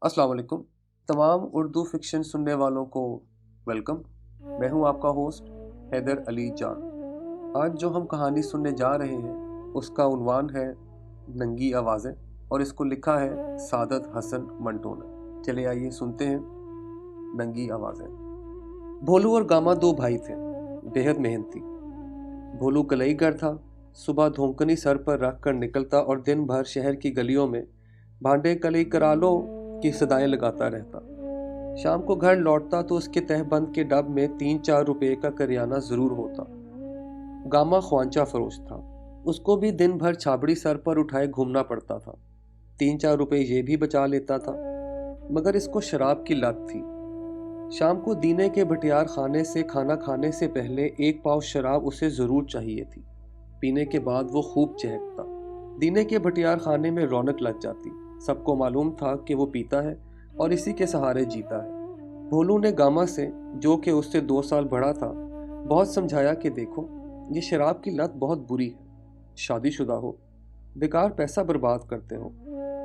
अस्सलाम वालेकुम। तमाम उर्दू फिक्शन सुनने वालों को वेलकम। मैं हूं आपका होस्ट हैदर अली जान। आज जो हम कहानी सुनने जा रहे हैं उसका उन्वान है नंगी आवाज़ें और इसको लिखा है सादत हसन मंटो ने। चले आइए सुनते हैं नंगी आवाज़ें। भोलू और गामा दो भाई थे, बेहद मेहनती। भोलू कलईगर था। सुबह धोंकनी सर पर रख कर निकलता और दिन भर शहर की गलियों में भांडे कलई करा लो की सदाएं लगाता रहता। शाम को घर लौटता तो उसके तहबंद के डब में 3-4 रुपए का करियाना जरूर होता। गामा ख्वांचा फरोश था। उसको भी दिन भर छाबड़ी सर पर उठाए घूमना पड़ता था। 3-4 रुपए ये भी बचा लेता था, मगर इसको शराब की लत थी। शाम को दीने के भटियार खाने से खाना खाने से पहले 1 पाव शराब उसे जरूर चाहिए थी। पीने के बाद वो खूब चहकता। दीने के भटियार खाने में रौनक लग जाती। सबको मालूम था कि वो पीता है और इसी के सहारे जीता है। भोलू ने गामा से, जो कि उससे 2 साल बड़ा था, बहुत समझाया कि देखो, ये शराब की लत बहुत बुरी है। शादीशुदा हो, बेकार पैसा बर्बाद करते हो।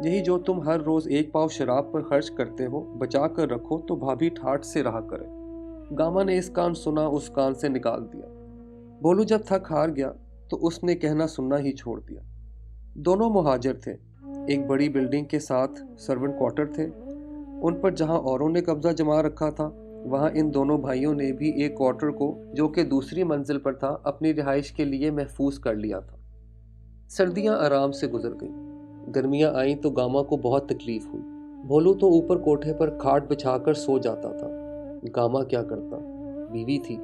यही जो तुम हर रोज 1 पाव शराब पर खर्च करते हो, बचा कर रखो तो भाभी ठाठ से रहा करे। गामा ने इस कान सुना उस कान से निकाल दिया। भोलू जब थक हार गया तो उसने कहना सुनना ही छोड़ दिया। दोनों मुहाजिर थे। एक बड़ी बिल्डिंग के साथ सर्वेंट क्वार्टर थे। उन पर जहां औरों ने कब्जा जमा रखा था, वहां इन दोनों भाइयों ने भी एक क्वार्टर को, जो कि दूसरी मंजिल पर था, अपनी रिहाइश के लिए महफूज कर लिया था। सर्दियां आराम से गुजर गईं। गर्मियां आईं तो गामा को बहुत तकलीफ हुई। भोलू तो ऊपर कोठे पर खाट बिछाकर सो जाता था। गामा क्या करता? बीवी थी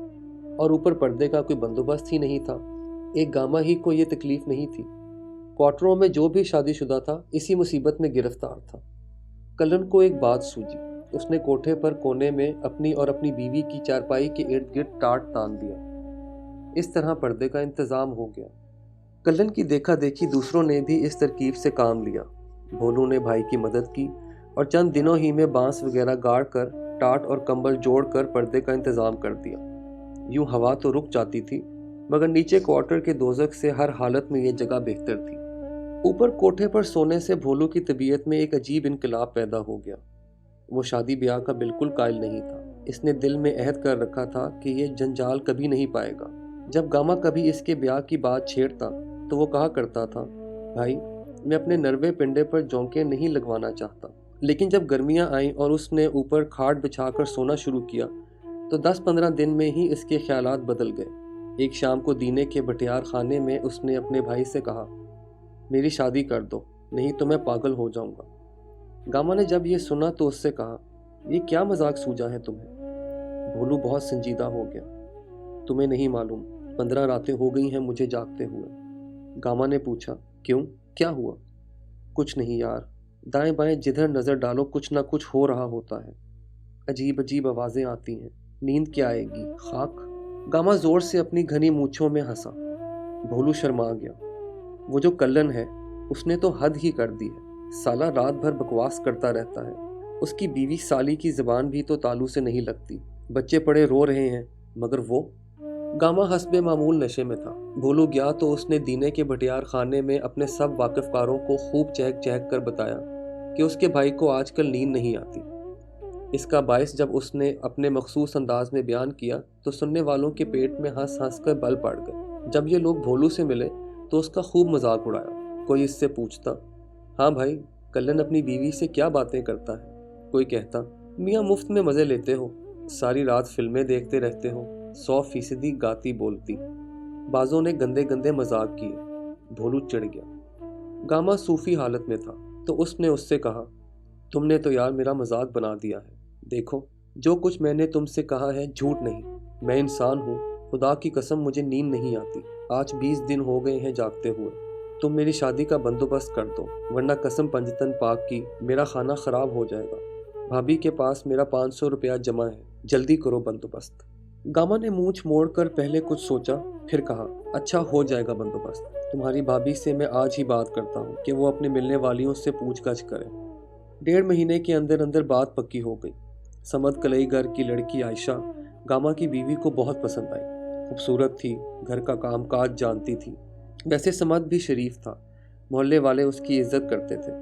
और ऊपर पर्दे का कोई बंदोबस्त ही नहीं था। एक गामा ही को ये तकलीफ नहीं थी। क्वार्टरों में जो भी शादीशुदा था इसी मुसीबत में गिरफ्तार था। कलन को एक बात सूझी। उसने कोठे पर कोने में अपनी और अपनी बीवी की चारपाई के इर्द गिर्द टाट तान दिया। इस तरह पर्दे का इंतजाम हो गया। कलन की देखा देखी दूसरों ने भी इस तरकीब से काम लिया। भोलू ने भाई की मदद की और चंद दिनों ही में बांस वगैरह गाड़ कर, टाट और कंबल जोड़कर पर्दे का इंतजाम कर दिया। यूं हवा तो रुक जाती थी, मगर नीचे क्वार्टर के दोजख से हर हालत में ये जगह बेहतर थी। ऊपर कोठे पर सोने से भोलू की तबीयत में एक अजीब इनकलाब पैदा हो गया। वो शादी ब्याह का बिल्कुल कायल नहीं था। इसने दिल में अहद कर रखा था कि ये जंजाल कभी नहीं पाएगा। जब गामा कभी इसके ब्याह की बात छेड़ता तो वो कहा करता था, भाई, मैं अपने नरवे पिंडे पर जोंके नहीं लगवाना चाहता। लेकिन जब गर्मियां आईं और उसने ऊपर खाट बिछाकर सोना शुरू किया तो 10-15 दिन में ही इसके ख्यालात बदल गए। एक शाम को दीने के भटियार खाने में उसने अपने भाई से कहा, मेरी शादी कर दो, नहीं तो मैं पागल हो जाऊंगा। गामा ने जब ये सुना तो उससे कहा, ये क्या मजाक सूझा है तुम्हें? भोलू बहुत संजीदा हो गया। तुम्हें नहीं मालूम, 15 रातें हो गई हैं मुझे जागते हुए। गामा ने पूछा, क्यों, क्या हुआ? कुछ नहीं यार, दाएं बाएं जिधर नजर डालो कुछ ना कुछ हो रहा होता है। अजीब अजीब आवाजें आती हैं। नींद क्या आएगी, खाक। गामा जोर से अपनी घनी मूंछों में हंसा। भोलू शर्मा गया। वो जो कल्लन है उसने तो हद ही कर दी है। साला रात भर बकवास करता रहता है। उसकी बीवी साली की जुबान भी तो तालू से नहीं लगती। बच्चे पड़े रो रहे हैं, मगर वो। गामा हस्बे मामूल नशे में था। भोलू गया तो उसने दीने के भटियार खाने में अपने सब वाकिफकारों को खूब चहक चहक कर बताया कि उसके भाई को आजकल नींद नहीं आती। इसका बायस जब उसने अपने मखसूस अंदाज में बयान किया तो सुनने वालों के पेट में हंस हंस कर बल पड़ गए। जब ये लोग भोलू से मिले तो उसका खूब मजाक उड़ाया। कोई इससे पूछता, हाँ भाई, कल्लन अपनी बीवी से क्या बातें करता है? कोई कहता, मियाँ मुफ्त में मजे लेते हो, सारी रात फिल्में देखते रहते हो, 100% गाती बोलती। बाजों ने गंदे गंदे मजाक किए। भोलू चिढ़ गया। गामा सूफी हालत में था तो उसने उससे कहा, तुमने तो यार मेरा मजाक बना दिया है। देखो, जो कुछ मैंने तुमसे कहा है झूठ नहीं। मैं इंसान हूँ, खुदा की कसम मुझे नींद नहीं आती। आज 20 दिन हो गए हैं जागते हुए। तुम मेरी शादी का बंदोबस्त कर दो, वरना कसम पंजतन पाक की मेरा खाना खराब हो जाएगा। भाभी के पास मेरा 500 रुपया जमा है, जल्दी करो बंदोबस्त। गामा ने मूंछ मोड़ कर पहले कुछ सोचा, फिर कहा, अच्छा हो जाएगा बंदोबस्त। तुम्हारी भाभी से मैं आज ही बात करता हूँ कि वो अपने मिलने वालियों से पूछगछ करें। 1.5 महीने के अंदर अंदर बात पक्की हो गई। समद कलईगर की लड़की आयशा गामा की बीवी को बहुत पसंद आई। खूबसूरत थी, घर का काम काज जानती थी। वैसे समद भी शरीफ था, मोहल्ले वाले उसकी इज्जत करते थे।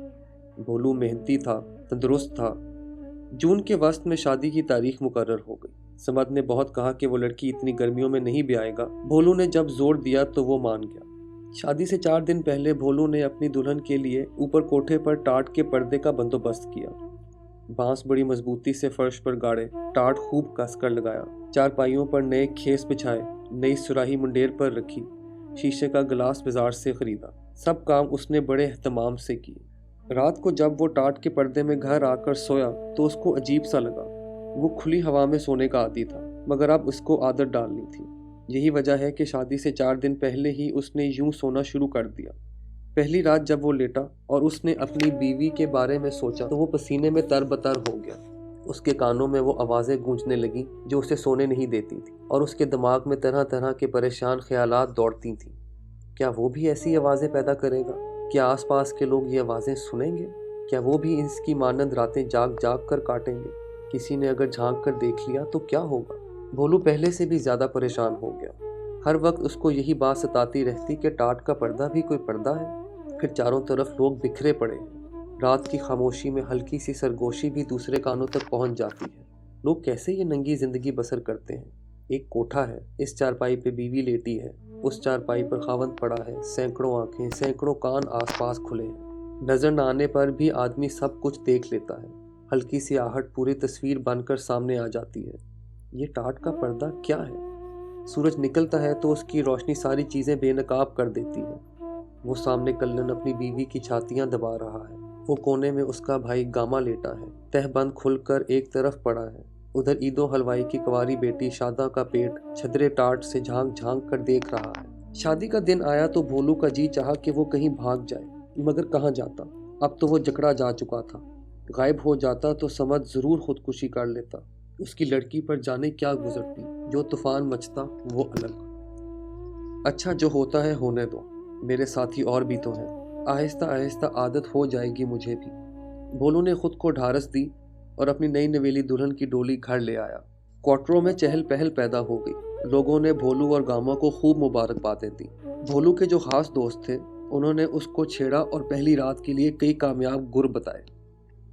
भोलू मेहनती था, तंदुरुस्त था। जून के वस्त में शादी की तारीख मुकर्रर हो गई। समद ने बहुत कहा कि वो लड़की इतनी गर्मियों में नहीं ब्याएगा। भोलू ने जब जोर दिया तो वो मान गया। शादी से 4 दिन पहले भोलू ने अपनी दुल्हन के लिए ऊपर कोठे पर टाट के पर्दे का बंदोबस्त किया। बांस बड़ी मजबूती से फर्श पर गाड़े, टाट खूब कसकर लगाया, चारपाइयों पर नए खेस बिछाए, नई सुराही मुंडेर पर रखी, शीशे का गिलास बाजार से खरीदा। सब काम उसने बड़े एहतमाम से किए। रात को जब वो टाट के पर्दे में घर आकर सोया तो उसको अजीब सा लगा। वो खुली हवा में सोने का आदी था, मगर अब उसको आदत डालनी थी। यही वजह है कि शादी से 4 दिन पहले ही उसने यूं सोना शुरू कर दिया। पहली रात जब वो लेटा और उसने अपनी बीवी के बारे में सोचा तो वो पसीने में तरबतर हो गया। उसके कानों में वो आवाज़ें गूंजने लगीं जो उसे सोने नहीं देती थी, और उसके दिमाग में तरह तरह के परेशान ख्यालात दौड़ती थीं। क्या वो भी ऐसी आवाज़ें पैदा करेगा? क्या आसपास के लोग ये आवाज़ें सुनेंगे? क्या वो भी इसकी मानंद रातें जाग जाग कर काटेंगे? किसी ने अगर झांक कर देख लिया तो क्या होगा? भोलू पहले से भी ज़्यादा परेशान हो गया। हर वक्त उसको यही बात सताती रहती कि टाट का पर्दा भी कोई पर्दा है। फिर चारों तरफ लोग बिखरे पड़े हैं। रात की खामोशी में हल्की सी सरगोशी भी दूसरे कानों तक पहुंच जाती है। लोग कैसे ये नंगी जिंदगी बसर करते हैं? एक कोठा है, इस चारपाई पे बीवी लेटी है, उस चारपाई पर खावंद पड़ा है, सैकड़ों आंखें, सैकड़ों कान आसपास खुले हैं। नजर न आने पर भी आदमी सब कुछ देख लेता है। हल्की सी आहट पूरी तस्वीर बनकर सामने आ जाती है। ये टाट का पर्दा क्या है? सूरज निकलता है तो उसकी रोशनी सारी चीजें बेनकाब कर देती है। वो सामने कल्लन अपनी बीवी की छातियां दबा रहा है। वो कोने में उसका भाई गामा लेटा है, तहबंद खुलकर एक तरफ पड़ा है। उधर ईदो हलवाई की कुंवारी बेटी शादा का पेट छदरे टाट से झांक झांक कर देख रहा है। शादी का दिन आया तो भोलू का जी चाहा कि वो कहीं भाग जाए, मगर कहाँ जाता? अब तो वो जकड़ा जा चुका था। गायब हो जाता तो समद जरूर खुदकुशी कर लेता। उसकी लड़की पर जाने क्या गुजरती, जो तूफान मचता वो अलग। अच्छा, जो होता है होने दो, मेरे साथी और भी तो हैं। आहिस्ता आहिस्ता आदत हो जाएगी मुझे भी। भोलू ने खुद को ढारस दी और अपनी नई नवेली दुल्हन की डोली घर ले आया। क्वार्टरों में चहल पहल पैदा हो गई। लोगों ने भोलू और गामा को खूब मुबारकबादें दी। भोलू के जो खास दोस्त थे उन्होंने उसको छेड़ा और पहली रात के लिए कई कामयाब गुर बताए।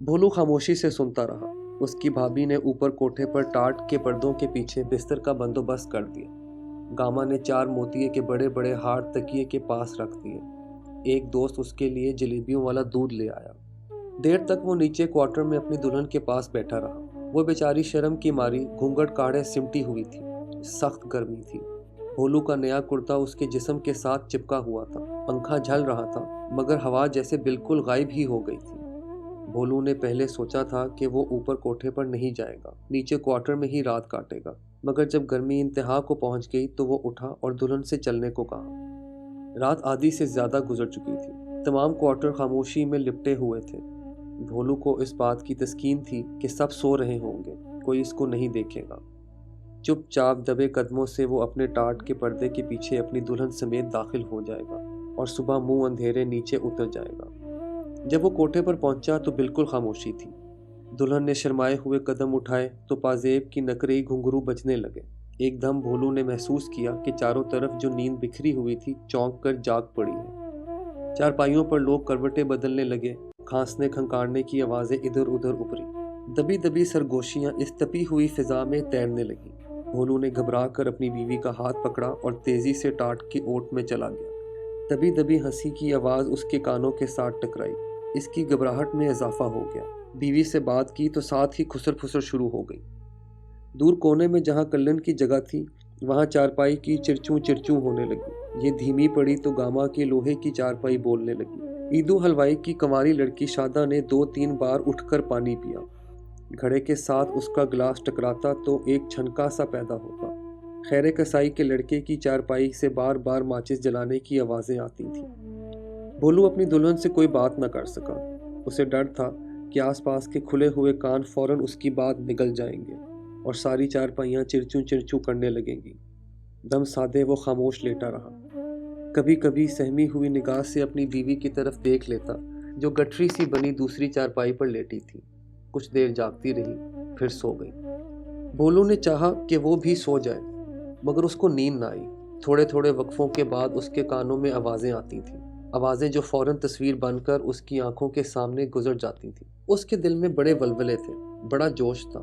भोलू खामोशी से सुनता रहा। उसकी भाभी ने ऊपर कोठे पर टाट के पर्दों के पीछे बिस्तर का बंदोबस्त कर दिया। गामा ने 4 मोतिये के बड़े बड़े हार तकिए के पास रख दिए। एक दोस्त उसके लिए जलेबियों वाला दूध ले आया। देर तक वो नीचे क्वार्टर में अपनी दुल्हन के पास बैठा रहा। वो बेचारी शर्म की मारी घूंघट काढ़े सिमटी हुई थी। सख्त गर्मी थी। भोलू का नया कुर्ता उसके जिस्म के साथ चिपका हुआ था। पंखा झल रहा था, मगर हवा जैसे बिल्कुल गायब ही हो गई थी। भोलू ने पहले सोचा था कि वो ऊपर कोठे पर नहीं जाएगा, नीचे क्वार्टर में ही रात काटेगा, मगर जब गर्मी इंतहा को पहुंच गई तो वो उठा और दुल्हन से चलने को कहा। रात आधी से ज्यादा गुजर चुकी थी। तमाम क्वार्टर खामोशी में लिपटे हुए थे। भोलू को इस बात की तस्कीन थी कि सब सो रहे होंगे, कोई इसको नहीं देखेगा। चुपचाप दबे कदमों से वो अपने टाट के पर्दे के पीछे अपनी दुल्हन समेत दाखिल हो जाएगा और सुबह मुंह अंधेरे नीचे उतर जाएगा। जब वो कोठे पर पहुंचा तो बिल्कुल खामोशी थी। दुल्हन ने शर्माए हुए कदम उठाए तो पाजेब की नकरेई घुंघरू बजने लगे। एकदम भोलू ने महसूस किया कि चारों तरफ जो नींद बिखरी हुई थी चौंक कर जाग पड़ी है। चारपाइयों पर लोग करवटें बदलने लगे। खांसने खंकारने की आवाजें इधर उधर उभरी। दबी दबी सरगोशियां इस तपी हुई फिजा में तैरने लगी। भोलू ने घबरा कर अपनी बीवी का हाथ पकड़ा और तेजी से टाट की ओट में चला गया। दबी दबी हंसी की आवाज उसके कानों के साथ टकराई। इसकी घबराहट में इजाफा हो गया। बीवी से बात की तो साथ ही खुसर फुसर शुरू हो गई। दूर कोने में जहां कल्लन की जगह थी वहां चारपाई की चिरचू चिरचू होने लगी। ये धीमी पड़ी तो गामा की लोहे की चारपाई बोलने लगी। ईदू हलवाई की कंवारी लड़की शादा ने 2-3 बार उठकर पानी पिया। घड़े के साथ उसका गिलास टकराता तो एक छनका सा पैदा होता। खैरे कसाई के लड़के की चारपाई से बार बार माचिस जलाने की आवाजें आती थी। भोलू अपनी दुल्हन से कोई बात न कर सका। उसे डर था कि आसपास के खुले हुए कान फौरन उसकी बात निगल जाएंगे और सारी चारपाइयां चिरचू चिरचू करने लगेंगी। दम साधे वो खामोश लेटा रहा। कभी कभी सहमी हुई निगाह से अपनी बीवी की तरफ देख लेता जो गठरी सी बनी दूसरी चारपाई पर लेटी थी। कुछ देर जागती रही, फिर सो गई। भोलू ने चाहा कि वो भी सो जाए, मगर उसको नींद न आई। थोड़े थोड़े वक्फों के बाद उसके कानों में आवाजें आती थीं। آوازیں جو فوراً تصویر بن کر اس کی آنکھوں کے سامنے گزر جاتی تھیں۔ اس کے دل میں بڑے ولولے تھے، بڑا جوش تھا۔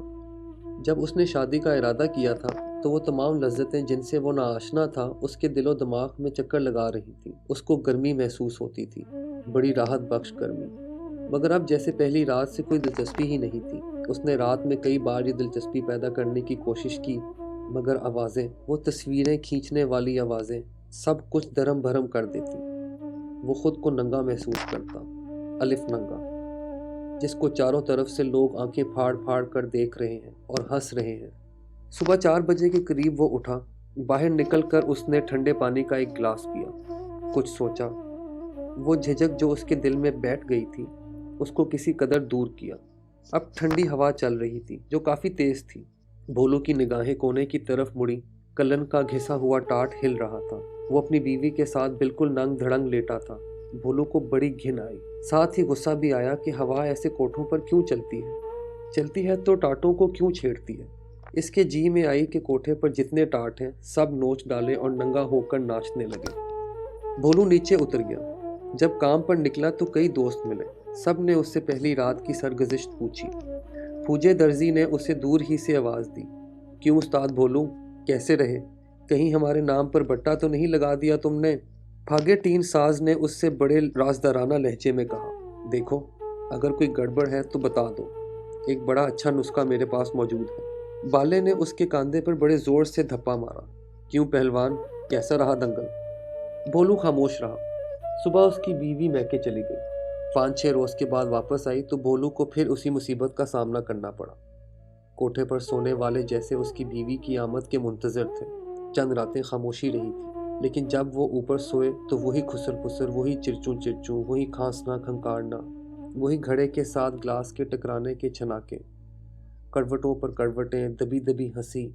جب اس نے شادی کا ارادہ کیا تھا تو وہ تمام لذتیں جن سے وہ ناآشنا تھا اس کے دل و دماغ میں چکر لگا رہی تھی۔ اس کو گرمی محسوس ہوتی تھی، بڑی راحت بخش گرمی، مگر اب جیسے پہلی رات سے کوئی دلچسپی ہی نہیں تھی۔ اس نے رات میں کئی بار یہ دلچسپی پیدا کرنے کی کوشش کی، مگر آوازیں، وہ تصویریں کھینچنے والی آوازیں، سب کچھ درم بھرم کر دیتی۔ وہ خود کو ننگا محسوس کرتا، الف ننگا، جس کو چاروں طرف سے لوگ آنکھیں پھاڑ پھاڑ کر دیکھ رہے ہیں اور ہنس رہے ہیں۔ صبح 4 بجے کے قریب وہ اٹھا، باہر نکل کر اس نے ٹھنڈے پانی کا ایک گلاس پیا، کچھ سوچا۔ وہ جھجک جو اس کے دل میں بیٹھ گئی تھی اس کو کسی قدر دور کیا۔ اب ٹھنڈی ہوا چل رہی تھی جو کافی تیز تھی۔ بھولو کی نگاہیں کونے کی طرف مڑی، کلن کا گھسا ہوا ٹاٹ ہل رہا تھا۔ وہ اپنی بیوی کے ساتھ بالکل ننگ دھڑنگ لیٹا تھا۔ بھولو کو بڑی گھن آئی، ساتھ ہی غصہ بھی آیا کہ ہوا ایسے کوٹھوں پر کیوں چلتی ہے تو ٹاٹوں کو کیوں چھیڑتی ہے۔ اس کے جی میں آئی کہ کوٹھے پر جتنے ٹاٹ ہیں سب نوچ ڈالے اور ننگا ہو کر ناچنے لگے۔ بھولو نیچے اتر گیا۔ جب کام پر نکلا تو کئی دوست ملے، سب نے اس سے پہلی رات کی سرگزشت پوچھی۔ پھوجے درزی نے اسے دور ہی سے آواز دی، کیوں استاد بھولو، کیسے رہے؟ کہیں ہمارے نام پر بٹا تو نہیں لگا دیا تم نے؟ بھاگے ٹین ساز نے اس سے بڑے رازدارانہ لہجے میں کہا، دیکھو اگر کوئی گڑبڑ ہے تو بتا دو، ایک بڑا اچھا نسخہ میرے پاس موجود ہے۔ بالے نے اس کے کاندھے پر بڑے زور سے دھپا مارا، کیوں پہلوان، کیسا رہا دنگل؟ بھولو خاموش رہا۔ صبح اس کی بیوی میکے چلی گئی۔ 5-6 روز کے بعد واپس آئی تو بھولو کو پھر اسی مصیبت کا سامنا کرنا پڑا۔ کوٹھے پر سونے والے جیسے اس کی بیوی کی آمد کے منتظر تھے۔ چند راتیں خاموشی رہی تھی، لیکن جب وہ اوپر سوئے تو وہی خسر پسر، وہی چرچوں، وہی کھانسنا کھنکارنا، وہی گھڑے کے ساتھ گلاس کے ٹکرانے کے چھناکے، کروٹوں پر کروٹیں، دبی دبی ہنسی۔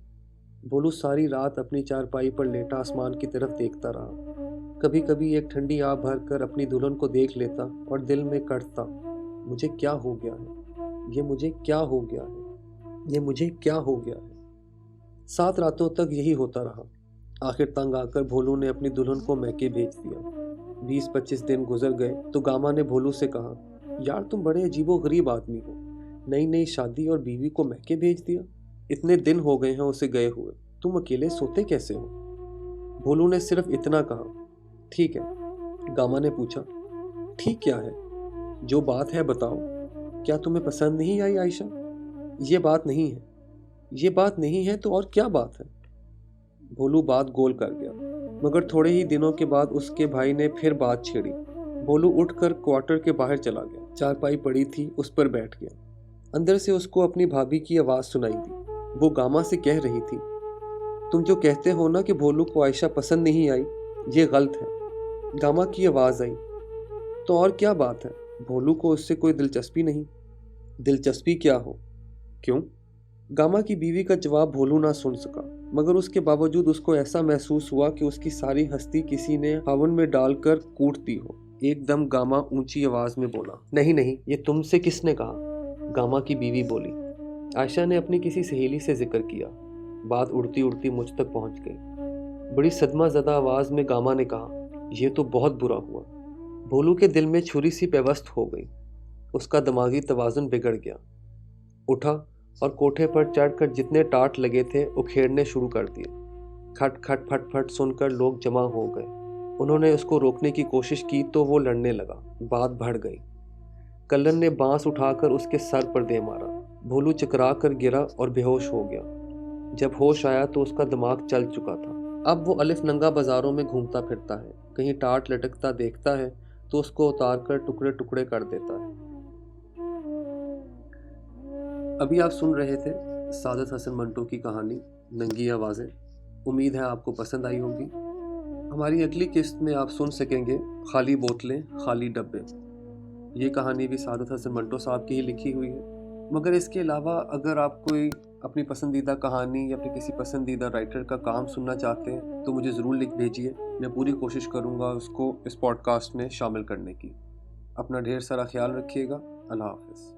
بھولو ساری رات اپنی چارپائی پر لیٹا آسمان کی طرف دیکھتا رہا۔ کبھی کبھی ایک ٹھنڈی آہ بھر کر اپنی دلہن کو دیکھ لیتا اور دل میں کڑھتا، مجھے کیا ہو گیا ہے، یہ مجھے کیا ہو گیا ہے، یہ مجھے کیا ہو گیا ہے۔ 7 راتوں تک یہی ہوتا رہا۔ آخر تنگ آ کر بھولو نے اپنی دلہن کو میکے بھیج دیا۔ 20-25 دن گزر گئے تو گاما نے بھولو سے کہا، یار تم بڑے عجیب و غریب آدمی ہو، نئی شادی اور بیوی کو میکے بھیج دیا؟ اتنے دن ہو گئے ہیں اسے گئے ہوئے، تم اکیلے سوتے کیسے ہو؟ بھولو نے صرف اتنا کہا، ٹھیک ہے۔ گاما نے پوچھا، ٹھیک کیا ہے؟ جو بات ہے بتاؤ، کیا تمہیں پسند نہیں آئی عائشہ؟ یہ بات نہیں ہے۔ یہ بات نہیں ہے تو اور کیا بات ہے؟ بھولو بات گول کر گیا، مگر تھوڑے ہی دنوں کے بعد اس کے بھائی نے پھر بات چھیڑی۔ بھولو اٹھ کر کوارٹر کے باہر چلا گیا، چارپائی پڑی تھی اس پر بیٹھ گیا۔ اندر سے اس کو اپنی بھابھی کی آواز سنائی دی۔ وہ گاما سے کہہ رہی تھی، تم جو کہتے ہو نا کہ بھولو کو عائشہ پسند نہیں آئی، یہ غلط ہے۔ گاما کی آواز آئی، تو اور کیا بات ہے؟ بھولو کو اس سے کوئی دلچسپی نہیں؟ دلچسپی کیا ہو؟ کیوں؟ گاما کی بیوی کا جواب بھولو نہ سن سکا، مگر اس کے باوجود اس کو ایسا محسوس ہوا کہ اس کی ساری ہستی کسی نے ہون میں ڈال کر کوٹ دی ہو۔ ایک دم گاما اونچی آواز میں بولا، نہیں، یہ تم سے کس نے کہا؟ گاما کی بیوی بولی، عائشہ نے اپنی کسی سہیلی سے ذکر کیا۔ بات اڑتی اڑتی مجھ تک پہنچ گئی۔ بڑی صدمہ زدہ آواز میں گاما نے کہا، یہ تو بہت برا ہوا۔ بھولو کے دل میں چھری سی پیوست ہو گئی، اس کا دماغی توازن بگڑ گیا۔ اٹھا اور کوٹھے پر چڑھ کر جتنے ٹاٹ لگے تھے اکھیڑنے شروع کر دیے۔ کھٹ کھٹ پھٹ پھٹ سن کر لوگ جمع ہو گئے۔ انہوں نے اس کو روکنے کی کوشش کی تو وہ لڑنے لگا، بات بڑھ گئی۔ کلن نے بانس اٹھا کر اس کے سر پر دے مارا۔ بھولو چکرا کر گرا اور بے ہوش ہو گیا۔ جب ہوش آیا تو اس کا دماغ چل چکا تھا۔ اب وہ الف ننگا بازاروں میں گھومتا پھرتا ہے، کہیں ٹاٹ لٹکتا دیکھتا ہے تو اس کو اتار کر ٹکڑے ٹکڑے کر دیتا ہے۔ ابھی آپ سن رہے تھے سعادت حسن منٹو کی کہانی ننگی آوازیں۔ امید ہے آپ کو پسند آئی ہوگی۔ ہماری اگلی قسط میں آپ سن سکیں گے خالی بوتلیں خالی ڈبے۔ یہ کہانی بھی سعادت حسن منٹو صاحب کی ہی لکھی ہوئی ہے، مگر اس کے علاوہ اگر آپ کوئی اپنی پسندیدہ کہانی یا پھر کسی پسندیدہ رائٹر کا کام سننا چاہتے ہیں تو مجھے ضرور لکھ بھیجیے۔ میں پوری کوشش کروں گا اس کو اس پوڈ کاسٹ میں شامل کرنے کی۔ اپنا ڈھیر سارا خیال رکھیے گا۔ اللہ حافظ۔